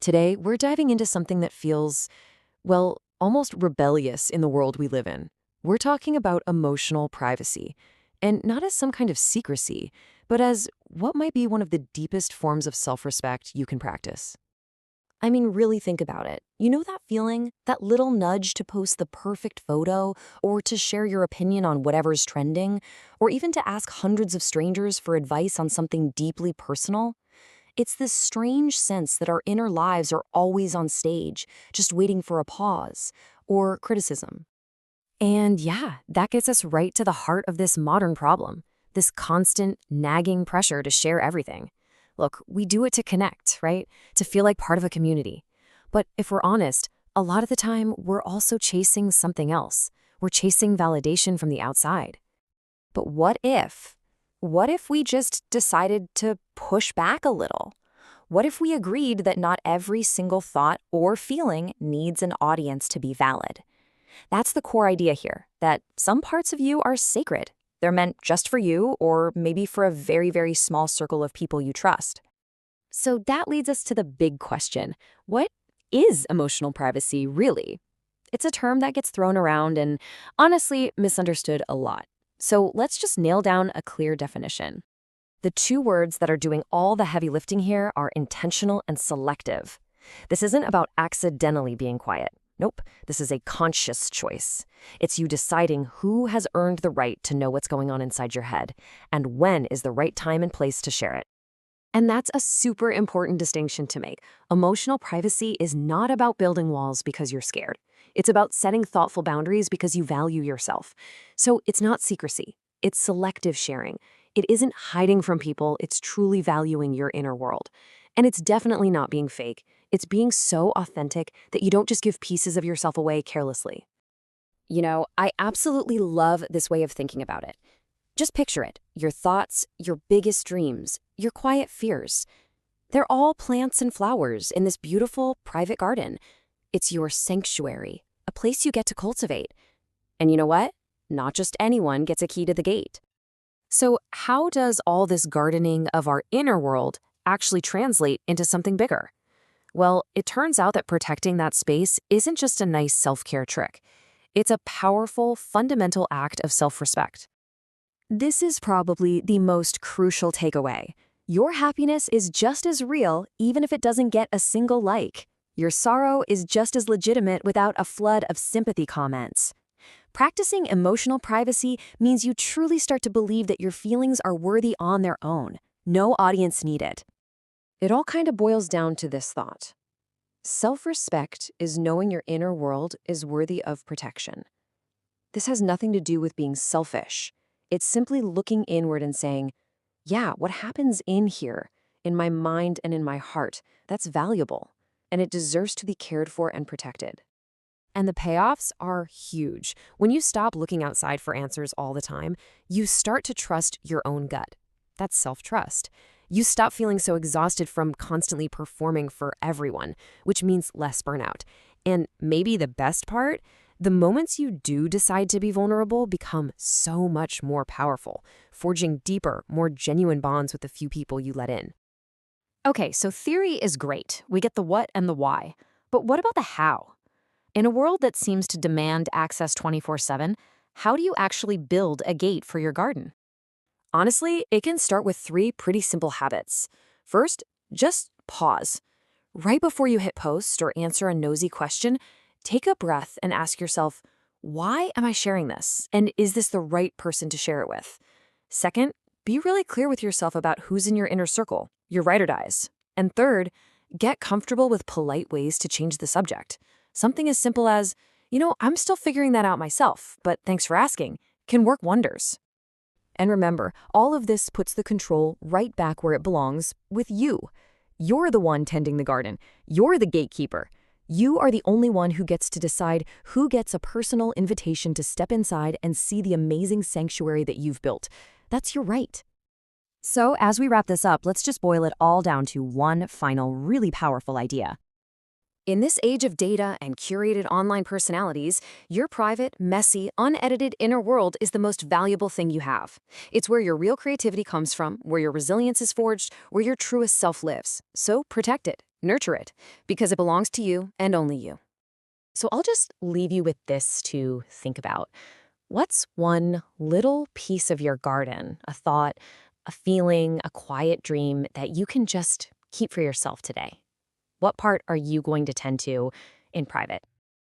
Today, we're diving into something that feels, well, almost rebellious in the world we live in. We're talking about emotional privacy, and not as some kind of secrecy, but as what might be one of the deepest forms of self-respect you can practice. I mean, really think about it. You know that feeling? That little nudge to post the perfect photo, or to share your opinion on whatever's trending, or even to ask hundreds of strangers for advice on something deeply personal? It's this strange sense that our inner lives are always on stage, just waiting for a pause or criticism. And yeah, that gets us right to the heart of this modern problem, this constant, nagging pressure to share everything. Look, we do it to connect, right? To feel like part of a community. But if we're honest, a lot of the time, we're also chasing something else. We're chasing validation from the outside. But what if? What if we just decided to push back a little? What if we agreed that not every single thought or feeling needs an audience to be valid? That's the core idea here, that some parts of you are sacred. They're meant just for you, or maybe for a very, very small circle of people you trust. So that leads us to the big question. What is emotional privacy really? It's a term that gets thrown around and honestly misunderstood a lot. So let's just nail down a clear definition. The two words that are doing all the heavy lifting here are intentional and selective. This isn't about accidentally being quiet. Nope, this is a conscious choice. It's you deciding who has earned the right to know what's going on inside your head, and when is the right time and place to share it. And that's a super important distinction to make. Emotional privacy is not about building walls because you're scared. It's about setting thoughtful boundaries because you value yourself. So it's not secrecy, it's selective sharing. It isn't hiding from people, it's truly valuing your inner world. And it's definitely not being fake. It's being so authentic that you don't just give pieces of yourself away carelessly. You know, I absolutely love this way of thinking about it. Just picture it, your thoughts, your biggest dreams, your quiet fears. They're all plants and flowers in this beautiful private garden. It's your sanctuary, a place you get to cultivate. And you know what? Not just anyone gets a key to the gate. So how does all this gardening of our inner world actually translate into something bigger? Well, it turns out that protecting that space isn't just a nice self-care trick. It's a powerful, fundamental act of self-respect. This is probably the most crucial takeaway. Your happiness is just as real even if it doesn't get a single like. Your sorrow is just as legitimate without a flood of sympathy comments. Practicing emotional privacy means you truly start to believe that your feelings are worthy on their own. No audience needed. It all kind of boils down to this thought. Self-respect is knowing your inner world is worthy of protection. This has nothing to do with being selfish. It's simply looking inward and saying, yeah, what happens in here, in my mind and in my heart, that's valuable, and it deserves to be cared for and protected. And the payoffs are huge. When you stop looking outside for answers all the time, you start to trust your own gut. That's self-trust. You stop feeling so exhausted from constantly performing for everyone, which means less burnout. And maybe the best part, the moments you do decide to be vulnerable become so much more powerful, forging deeper, more genuine bonds with the few people you let in. Okay, so theory is great. We get the what and the why. But what about the how? In a world that seems to demand access 24/7, how do you actually build a gate for your garden? Honestly, it can start with 3 pretty simple habits. First, just pause. Right before you hit post or answer a nosy question, take a breath and ask yourself, why am I sharing this? And is this the right person to share it with? Second, be really clear with yourself about who's in your inner circle, your ride or dies. And third, get comfortable with polite ways to change the subject. Something as simple as, I'm still figuring that out myself, but thanks for asking, can work wonders. And remember, all of this puts the control right back where it belongs, with you. You're the one tending the garden. You're the gatekeeper. You are the only one who gets to decide who gets a personal invitation to step inside and see the amazing sanctuary that you've built. That's your right. So as we wrap this up, let's just boil it all down to one final, really powerful idea. In this age of data and curated online personalities, your private, messy, unedited inner world is the most valuable thing you have. It's where your real creativity comes from, where your resilience is forged, where your truest self lives. So protect it, Nurture it, because it belongs to you and only you. So I'll just leave you with this to think about. What's one little piece of your garden, a thought, a feeling, a quiet dream that you can just keep for yourself today? What part are you going to tend to in private?